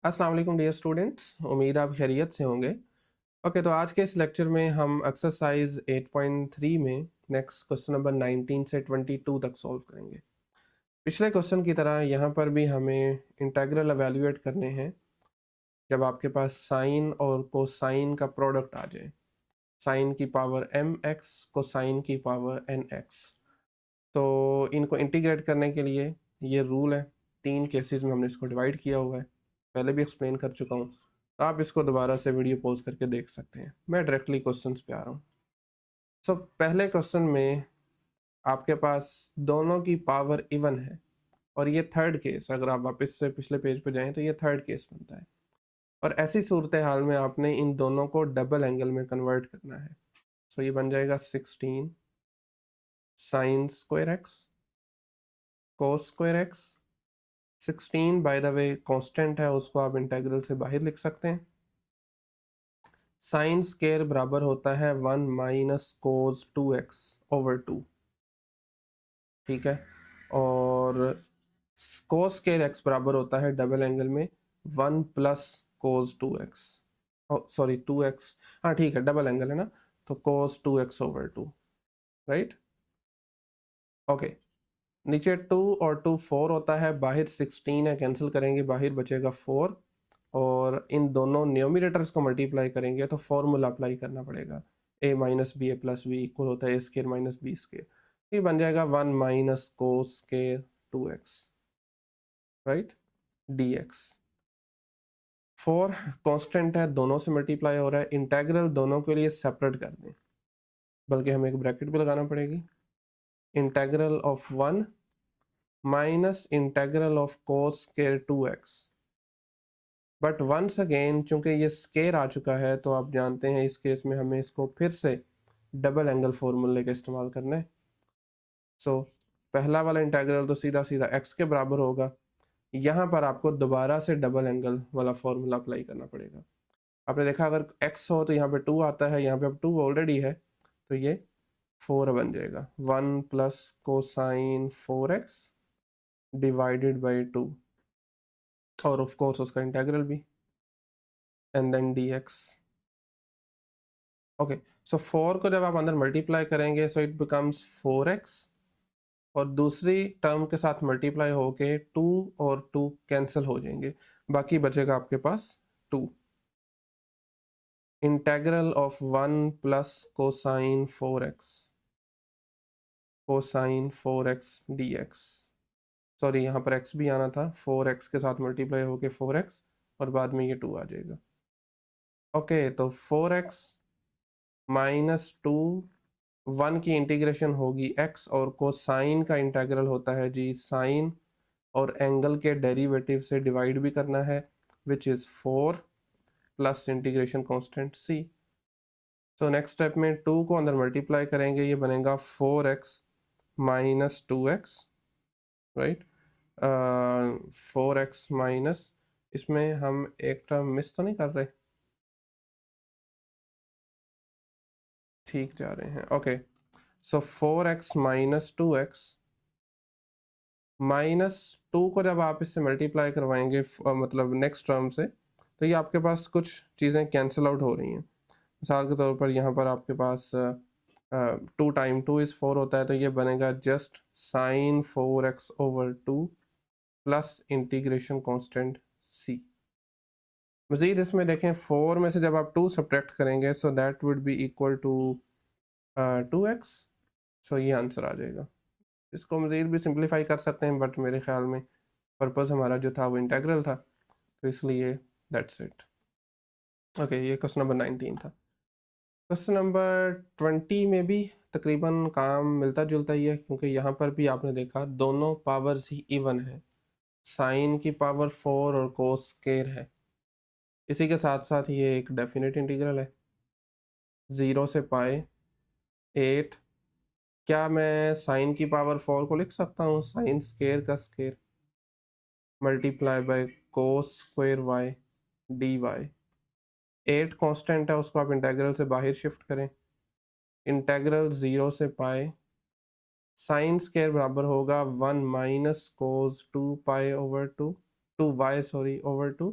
अस्सलाम वालेकुम dear students, उम्मीद आप खैरियत से होंगे। ओके, तो आज के इस लेक्चर में हम एक्सरसाइज 8.3 में नेक्स्ट क्वेश्चन नंबर 19 से 22 तक सॉल्व करेंगे। पिछले क्वेश्चन की तरह यहाँ पर भी हमें इंटीग्रल एवेल्यूएट करने हैं जब आपके पास साइन और कोसाइन का प्रोडक्ट आ जाए। साइन की पावर mx, कोसाइन की पावर nx। तो इनको इंटीग्रेट करने के लिए ये रूल है, 3 केसेस में हमने इसको डिवाइड किया हुआ है, पहले भी एक्सप्लेन कर चुका हूँ। तो आप इसको दोबारा से वीडियो पॉज करके देख सकते हैं। मैं डायरेक्टली क्वेश्चंस पे आ रहा हूँ। सो पहले क्वेश्चन में आपके पास दोनों की पावर इवन है और ये थर्ड केस, अगर आप वापस से पिछले पेज पे जाएं तो ये थर्ड केस बनता है। और ऐसी सूरत हाल में आपने इन दोनों को डबल एंगल में कन्वर्ट करना है। सो ये बन जाएगा 16 sine square x cos square x. 16 bye the way constant है, उसको आप इंटीग्रल से बाहर लिख सकते हैं। साइन स्क्वायर बराबर होता है 1 माइनस कोस 2x ओवर 2, ठीक है। और कोस स्क्वायर x बराबर होता है डबल एंगल में 1 plus cos 2x, sorry 2x, हाँ ठीक है, डबल एंगल है ना, तो कोस 2x ओवर 2, राइट। ओके, नीचे 2 और 2 4 होता है, बाहर 16 है, कैंसिल करेंगे, बाहर बचेगा 4। और इन दोनों न्यूमिनेटर्स को मल्टीप्लाई करेंगे तो फॉर्मूला अप्लाई करना पड़ेगा, a minus B A plus B equal होता है ए स्केयर माइनस बी स्केयर। ये बन जाएगा 1 minus cos square 2x, right, dx। 4 constant है, दोनों से मल्टीप्लाई हो रहा है, इंटेग्रल दोनों के लिए सेपरेट कर दें, बल्कि हमें एक ब्रैकेट भी लगाना पड़ेगी। Integral of 1 minus integral of cos square 2x। But once again चूंकि ये स्केयर आ चुका है तो आप जानते हैं इस केस में हमें इसको फिर से डबल एंगल फॉर्मूले का इस्तेमाल करना है। सो पहला वाला इंटीग्रल तो सीधा सीधा x के बराबर होगा, यहाँ पर आपको दोबारा से डबल एंगल वाला फॉर्मूला अप्लाई करना पड़ेगा। आपने देखा अगर x हो तो यहाँ पे 2 आता है, यहाँ पे अब 2 ऑलरेडी है तो ये 4 बन जाएगा, 1 plus cosine 4x divided by 2, और ऑफ कोर्स उसका इंटीग्रल भी, एंड देन dx। ओके, सो 4 को जब आप अंदर मल्टीप्लाई करेंगे सो इट बिकम्स 4x, और दूसरी टर्म के साथ मल्टीप्लाई होके 2 और 2 कैंसिल हो जाएंगे, बाकी बचेगा आपके पास 2। Integral of 1 plus cosine 4x, cosine 4x dx। Sorry, यहाँ पर x भी आना था, 4x के साथ मल्टीप्लाई होके 4x और बाद में ये 2 आ जाएगा। ओके, तो 4x माइनस 2, 1 की इंटीग्रेशन होगी x, और कोसाइन का इंटीग्रल होता है जी साइन, और एंगल के डेरिवेटिव से डिवाइड भी करना है, which is 4 plus integration constant c। So next step में 2 को अंदर मल्टीप्लाई करेंगे, ये बनेगा 4x minus 2x, right. 4x minus, इसमें हम एक टर्म मिस तो नहीं कर रहे, ठीक जा रहे हैं। ओके, सो 4x माइनस 2x, माइनस 2 को जब आप इससे मल्टीप्लाई करवाएंगे मतलब नेक्स्ट टर्म से, तो ये आपके पास कुछ चीज़ें कैंसिल आउट हो रही हैं। मिसाल के तौर पर यहाँ पर आपके पास 2 टाइम 2 इज़ 4 होता है, तो ये बनेगा just sine 4x over 2 plus integration constant c। मज़ीद इसमें देखें, 4 में से जब आप 2 सब्ट्रैक्ट करेंगे so that would be equal to 2x। So ये आंसर आ जाएगा। इसको मज़ीद भी सिंप्लीफाई कर सकते हैं, बट मेरे ख्याल में पर्पज़ हमारा जो था वो इंटीग्रल था, तो इसलिए दैट्स इट। ओके, ये क्वेश्चन नंबर 19 था। क्वेश्चन नंबर 20 में भी तकरीबन काम मिलता जुलता ही है, क्योंकि यहाँ पर भी आपने देखा दोनों पावर्स ही इवन है, साइन की पावर 4 और कोस स्क्वायर है। इसी के साथ साथ ये एक डेफिनेट इंटीग्रल है, 0 से पाए 8। क्या मैं साइन की पावर 4 को लिख सकता हूँ साइन स्क्वायर का square multiply by cos square Y D Y. 8 constant है, उसको आप इंटीग्रल से बाहर शिफ्ट करें, इंटीग्रल 0 से पाए साइन स्क्वायर बराबर होगा 1 minus cos 2 pi over 2, 2 Y sorry over 2,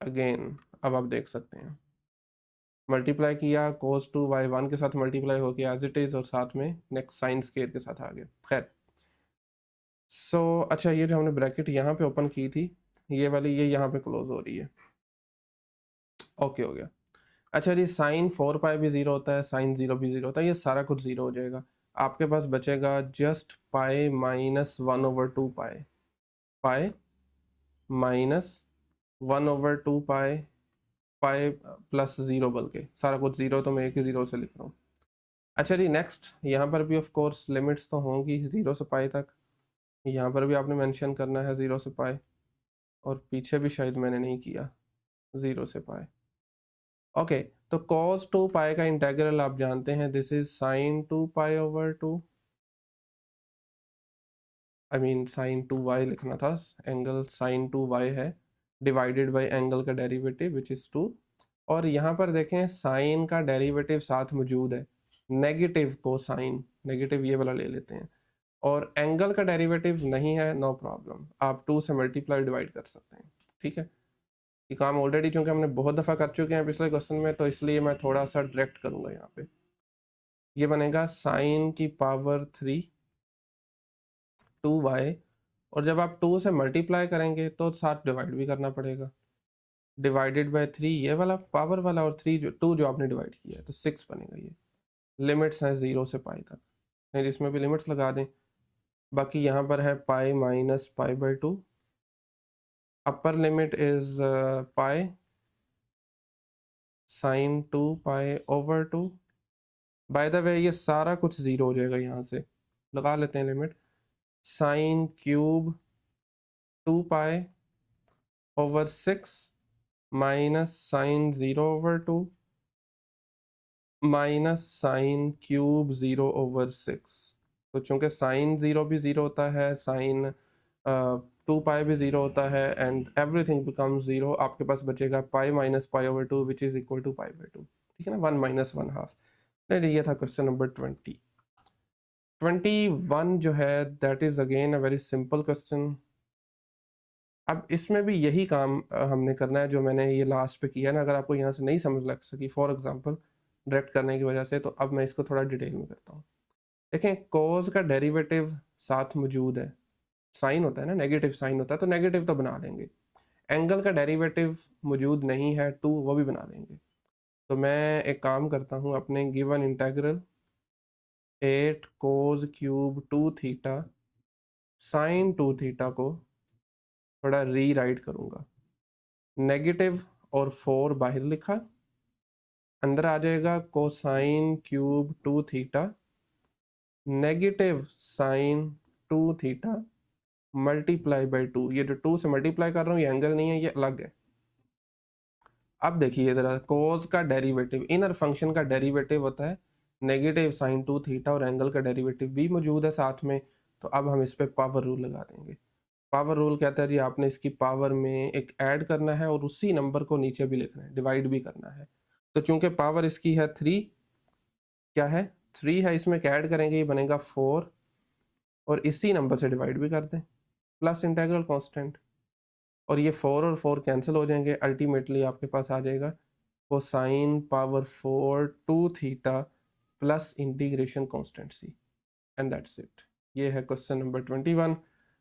again अब आप देख सकते हैं मल्टीप्लाई किया cos 2y 1 के साथ मल्टीप्लाई हो गया एज इट इज और साथ में नेक्स्ट साइन स्केयर के साथ आ गया। खैर अच्छा ये जो हमने ब्रैकेट यहाँ पे ओपन की थी ये वाली ये यहाँ पे क्लोज हो रही है। ओके हो गया। अच्छा जी साइन 4 पाई भी ज़ीरो होता है, साइन 0 भी ज़ीरो होता है, ये सारा कुछ ज़ीरो हो जाएगा। आपके पास बचेगा जस्ट पाई माइनस 1/2 पाई, पाई माइनस 1/2 पाई, पाई प्लस ज़ीरो, बल्कि सारा कुछ ज़ीरो, तो मैं एक ही ज़ीरो से लिख रहा हूँ। अच्छा जी नेक्स्ट यहाँ पर भी ऑफ कोर्स लिमिट्स तो होंगी 0 से पाई तक, यहाँ पर भी आपने मेंशन करना है 0 से पाई, और पीछे भी शायद मैंने नहीं किया 0 से पाई। ओके तो cos 2 पाई का इंटेग्रल आप जानते हैं, दिस इज साइन 2 पाई/2, आई मीन साइन 2y लिखना था, एंगल साइन 2y है, डिवाइडेड बाय एंगल का डेरिवेटिव विच इज 2। और यहाँ पर देखें साइन का डेरिवेटिव साथ मौजूद है, नेगेटिव कोसाइन, नेगेटिव ये वाला ले लेते हैं, और एंगल का डेरिवेटिव नहीं है, नो प्रॉब्लम, आप 2 से मल्टीप्लाई डिवाइड कर सकते हैं। ठीक है, ये काम ऑलरेडी चूंकि हमने बहुत दफ़ा कर चुके हैं पिछले क्वेश्चन में, तो इसलिए मैं थोड़ा सा डायरेक्ट करूँगा यहाँ पे। ये बनेगा साइन की पावर 3 2y, और जब आप 2 से मल्टीप्लाई करेंगे तो साथ डिवाइड भी करना पड़ेगा, डिवाइडेड बाय 3 ये वाला पावर वाला, और 3 जो 2 जो आपने डिवाइड किया है तो 6 बनेगा। ये लिमिट्स हैं 0 से पाई तक, नहीं इसमें भी लिमिट्स लगा दें। बाकी यहाँ पर है पाई माइनस पाई/2, upper limit is pi sine 2 पाई/2। बाय द वे ये सारा कुछ ज़ीरो हो जाएगा, यहाँ से लगा लेते हैं लिमिट, साइन क्यूब 2 पाई/6 minus sine 0/2 minus sine cube 0/6। तो चूंकि साइन 0 भी 0 होता है, साइन 2 पाई भी 0 होता है, एंड एवरीथिंग बिकम्स 0, आपके पास बचेगा पाई माइनस पाई/2 विच इज इक्वल टू पाई/2। ठीक है ना, 1 माइनस 1/2। नहीं ये था क्वेश्चन नंबर 20। 21 जो है that is again a very simple question. अब इसमें भी यही काम हमने करना है जो मैंने ये लास्ट पे किया ना। अगर आपको यहाँ से नहीं समझ लग सकी फॉर एग्जांपल डायरेक्ट करने की वजह से, तो अब मैं इसको थोड़ा डिटेल में करता हूँ। देखें कोज का डेरिवेटिव साथ मौजूद है, साइन होता है ना, नेगेटिव साइन होता है तो नेगेटिव तो बना लेंगे। एंगल का डेरिवेटिव मौजूद नहीं है 2, वो भी बना लेंगे। तो मैं एक काम करता हूँ, अपने गिवन इंटेग्रल 8 कोज क्यूब 2 थीटा साइन 2 थीटा को थोड़ा री राइट करूँगा। नेगेटिव और 4 बाहर लिखा, अंदर आ जाएगा cosine cube 2 theta negative sine 2 theta multiply by 2। ये जो 2 से मल्टीप्लाई कर रहा हूँ ये एंगल नहीं है, ये अलग है। अब देखिए ज़रा, कोज का डेरिवेटिव, इनर फंक्शन का डेरिवेटिव होता है नेगेटिव साइन 2 थीटा, और एंगल का डेरिवेटिव भी मौजूद है साथ में। तो अब हम इस पर पावर रूल लगा देंगे। पावर रूल कहता है जी आपने इसकी पावर में एक ऐड करना है और उसी नंबर को नीचे भी लिखना है, डिवाइड भी करना है। तो चूंकि पावर इसकी है 3, क्या है 3 है, इसमें ऐड करेंगे ये बनेगा 4, और इसी नंबर से डिवाइड भी कर दें, प्लस इंटेग्रल कांस्टेंट, और ये 4 और 4 कैंसिल हो जाएंगे, अल्टीमेटली आपके पास आ जाएगा cosine power 4 2 theta plus integration constant C, and that's it. ये है क्वेश्चन नंबर 21,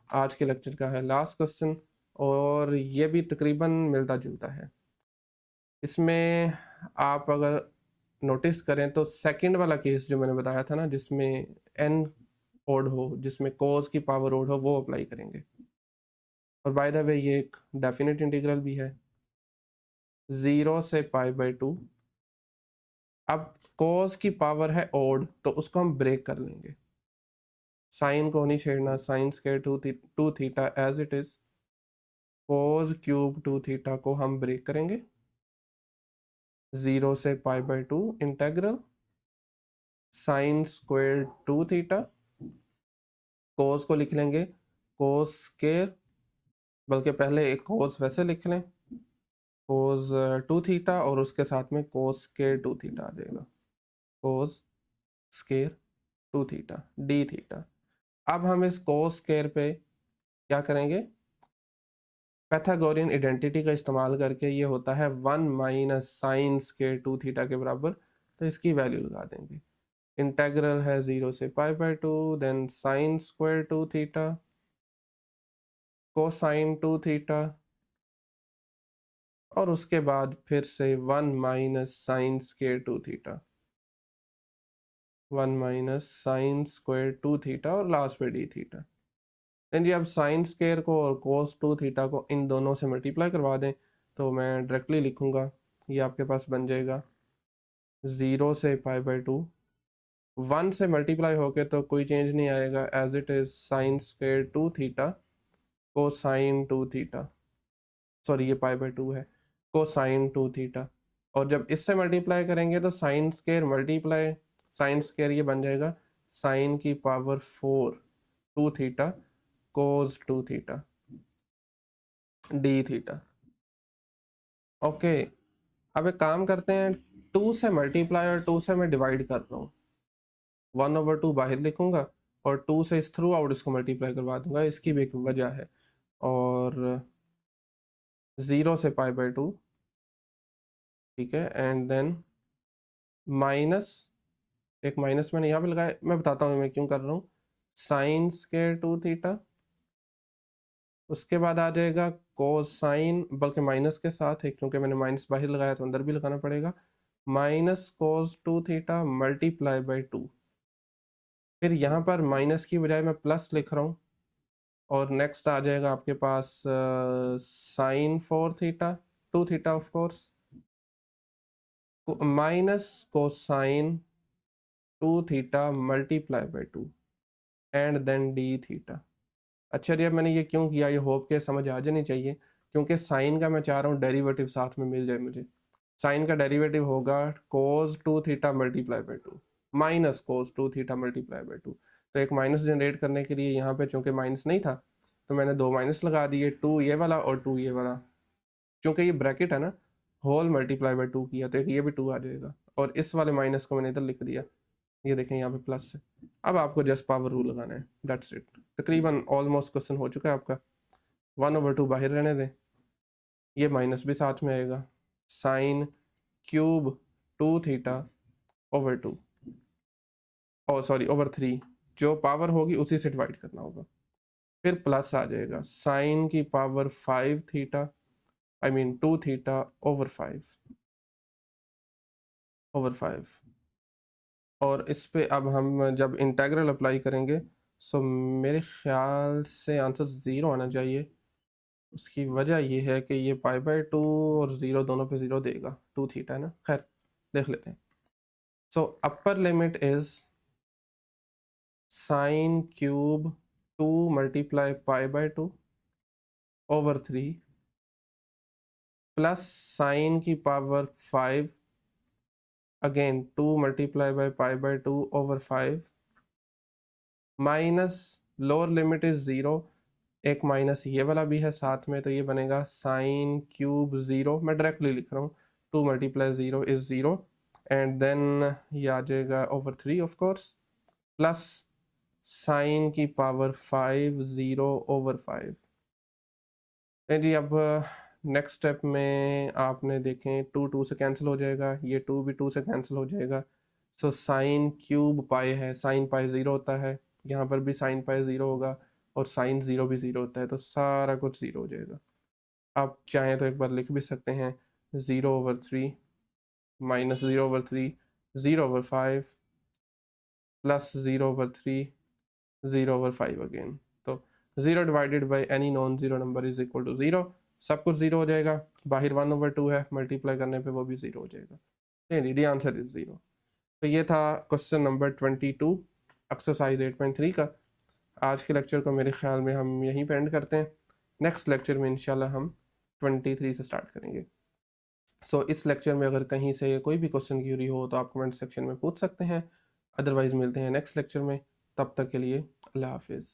आज के लेक्चर का है लास्ट क्वेश्चन, और ये भी तकरीबन मिलता जुलता है। इसमें आप अगर नोटिस करें तो सेकंड वाला केस जो मैंने बताया था ना, जिसमें एन ओड हो, जिसमें कोस की पावर ओड हो, वो अप्लाई करेंगे। और बाय द वे ये एक डेफिनेट इंटीग्रल भी है 0 से पाई/2। अब कोस की पावर है ओड तो उसको हम ब्रेक कर लेंगे, साइन को नहीं छेड़ना, sine square 2 theta as it is, cos cube 2 theta को हम ब्रेक करेंगे, 0 से पाई/2 integral sine square 2 theta, cos को लिख लेंगे कोस स्क्वायर, बल्कि पहले एक कोस वैसे लिख लें, कोस 2 थीटा, और उसके साथ में कोस स्क्वायर 2 थीटा आ जाएगा, cos square 2 theta D theta. अब हम इस कोस स्क्वायर पे क्या करेंगे, पैथागोरियन आइडेंटिटी का इस्तेमाल करके ये होता है 1 माइनस साइन स्क्वायर 2 थीटा के बराबर, तो इसकी वैल्यू लगा देंगे। इंटेग्रल है 0 से π/2, then sine square 2 theta cosine 2 theta, और उसके बाद फिर से 1 minus sine square 2 theta, 1 minus sine square 2 theta, और लास्ट पे डी थीटा। देन जी अब साइन स्क्वायर को और कोस 2 थीटा को इन दोनों से मल्टीप्लाई करवा दें, तो मैं डायरेक्टली लिखूंगा, ये आपके पास बन जाएगा 0 से π/2, 1 से मल्टीप्लाई होके तो कोई चेंज नहीं आएगा, as it is sine square 2 theta cosine 2 theta, sorry ये π/2 है, कोसाइन 2 थीटा। और जब इससे मल्टीप्लाई करेंगे तो sine square multiply sine square ये बन जाएगा साइन की पावर 4 2 थीटा कोस 2 थीटा डी थीटा। ओके, अब एक काम करते हैं, 2 से मल्टीप्लाई और 2 से मैं डिवाइड कर रहा हूँ, 1/2 बाहर लिखूंगा और 2 से इस थ्रू आउट इसको मल्टीप्लाई करवा दूंगा, इसकी भी एक वजह है। और 0 से π/2, ठीक है, एंड देन माइनस, एक माइनस मैंने यहाँ पे लगाया, मैं बताता हूँ मैं क्यों कर रहा हूँ, साइन स्क्वायर 2 थीटा, उसके बाद आ जाएगा कोसाइन, बल्कि माइनस के साथ है क्योंकि मैंने माइनस बाहर लगाया तो अंदर भी लगाना पड़ेगा, minus cos 2 theta multiply by 2। फिर यहाँ पर माइनस की बजाय मैं प्लस लिख रहा हूँ, और नेक्स्ट आ जाएगा आपके पास sine 4 theta 2 theta of course, minus cosine 2 theta multiply by 2 and then d theta. अच्छा जी, अब मैंने ये क्यों किया, ये होप के समझ आ जानी चाहिए, क्योंकि साइन का मैं चाह रहा हूँ डेरिवेटिव साथ में मिल जाए मुझे। साइन का डेरिवेटिव होगा कोस 2 theta multiply by 2 minus cos 2 theta multiply by 2। तो एक माइनस जनरेट करने के लिए यहाँ पे चूंकि माइनस नहीं था तो मैंने 2 माइनस लगा दिए, 2 ये वाला और 2 ये वाला, क्योंकि ये ब्रैकेट है ना, होल मल्टीप्लाई बाई 2 किया तो एक ये भी 2 आ जाएगा, और इस वाले माइनस को मैंने इधर लिख दिया, ये देखें यहाँ पे प्लस है। अब आपको जस्ट पावर रूल लगाना है, दैट्स इट। तकरीबन ऑलमोस्ट क्वेश्चन हो चुका है आपका। 1/2 बाहर रहने दें, ये माइनस भी साथ में आएगा, साइन क्यूब 2 थीटा ओवर 2, ओ सॉरी ओवर 3, जो पावर होगी उसी से डिवाइड करना होगा। फिर प्लस आ जाएगा साइन की power 5 theta, I mean 2 theta over 5। और इस पे अब हम जब इंटेग्रल अप्लाई करेंगे, सो मेरे ख्याल से आंसर 0 आना चाहिए। उसकी वजह ये है कि ये π/2 और 0 दोनों पे 0 देगा, 2 थीटा है ना, खैर देख लेते हैं। So upper limit is sine cube 2 multiply π/2 over 3 plus sine की power 5 again 2 multiply by π/2 over 5 minus lower limit is 0, एक माइनस ये वाला भी है साथ में, तो ये बनेगा साइन क्यूब 0, मैं डायरेक्टली लिख रहा हूँ 2 मल्टीप्लाई 0 इज 0, एंड देन ये आ जाएगा over 3 of course, plus sine की पावर 5 0 ओवर 5। जी अब नेक्स्ट स्टेप में आपने देखें 2 2 से कैंसिल हो जाएगा, ये 2 भी 2 से कैंसिल हो जाएगा, सो साइन क्यूब पाई है, साइन पाई 0 होता है, यहाँ पर भी साइन पाई 0 होगा, और साइन 0 भी 0 होता है, तो सारा कुछ 0 हो जाएगा। आप चाहें तो एक बार लिख भी सकते हैं 0/3 माइनस 0/3 0/5 प्लस 0/3 0/5 अगेन, तो 0 divided by any non zero number is equal to 0, सब कुछ 0 हो जाएगा, बाहर 1/2 है, मल्टीप्लाई करने पे वो भी 0 हो जाएगा, नहीं द आंसर इज 0। तो ये था क्वेश्चन नंबर 22 एक्सरसाइज 8.3 का। आज के लेक्चर को मेरे ख्याल में हम यहीं पे एंड करते हैं, नेक्स्ट लेक्चर में इंशाल्लाह हम 23 से स्टार्ट करेंगे। सो इस लेक्चर में अगर कहीं से कोई भी क्वेश्चन क्यूरी हो तो आप कमेंट सेक्शन में पूछ सकते हैं, अदरवाइज़ मिलते हैं नेक्स्ट लेक्चर में, तब तक के लिए अल्लाह हाफिज़।